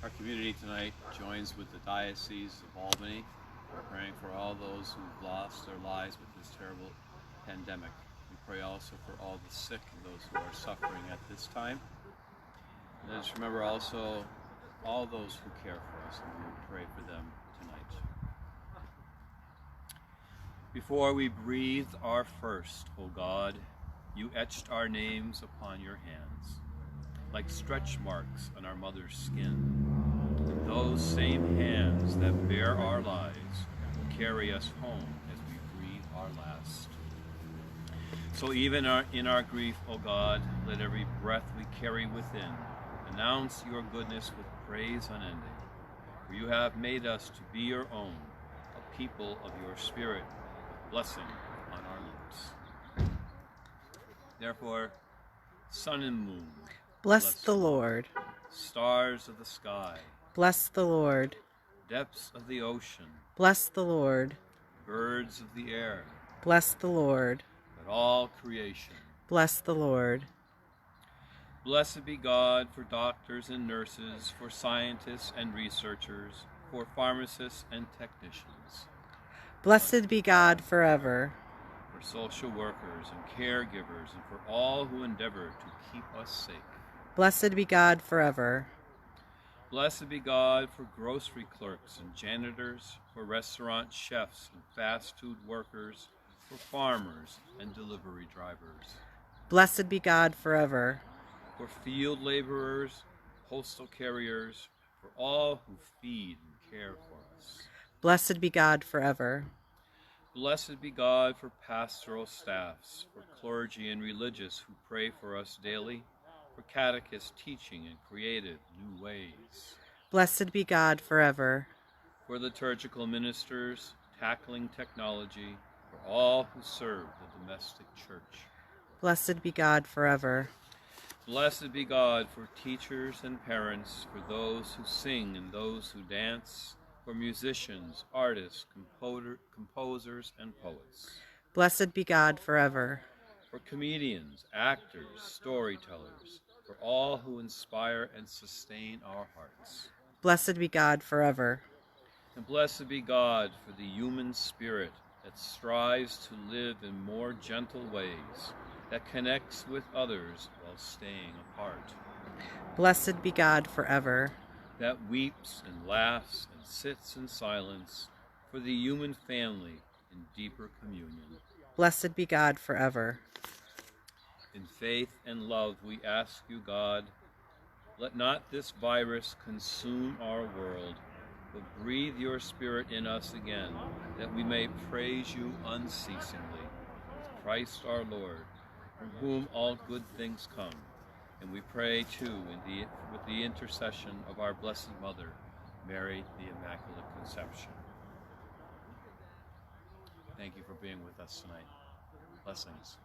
Our community tonight joins with the Diocese of Albany. We're praying for all those who've lost their lives with this terrible pandemic. We pray also for all the sick and those who are suffering at this time. And let us remember also all those who care for us, and we pray for them tonight. Before we breathed our first, O God, you etched our names upon your hands, like stretch marks on our mother's skin. And those same hands that bear our lives carry us home as we breathe our last. So even in our grief, O God, let every breath we carry within announce your goodness with praise unending. For you have made us to be your own, a people of your Spirit, with blessing on our lips. Therefore, sun and moon, bless the Lord. Stars of the sky, bless the Lord. Depths of the ocean, bless the Lord. Birds of the air, bless the Lord. Let all creation, bless the Lord. Blessed be God for doctors and nurses, for scientists and researchers, for pharmacists and technicians. Blessed be God forever. For social workers and caregivers, and for all who endeavor to keep us safe. Blessed be God forever. Blessed be God for grocery clerks and janitors, for restaurant chefs and fast food workers, for farmers and delivery drivers. Blessed be God forever. For field laborers, postal carriers, for all who feed and care for us. Blessed be God forever. Blessed be God for pastoral staffs, for clergy and religious who pray for us daily, for catechists teaching in creative new ways. Blessed be God forever. For liturgical ministers, tackling technology, for all who serve the domestic church. Blessed be God forever. Blessed be God for teachers and parents, for those who sing and those who dance, for musicians, artists, composers, and poets. Blessed be God forever. For comedians, actors, storytellers, for all who inspire and sustain our hearts. Blessed be God forever. And blessed be God for the human spirit that strives to live in more gentle ways, that connects with others while staying apart. Blessed be God forever. That weeps and laughs and sits in silence for the human family in deeper communion. Blessed be God forever. In faith and love we ask you, God, let not this virus consume our world, but breathe your Spirit in us again, that we may praise you unceasingly. With Christ our Lord, from whom all good things come. And we pray, too, with the intercession of our Blessed Mother, Mary, the Immaculate Conception. Thank you for being with us tonight. Blessings.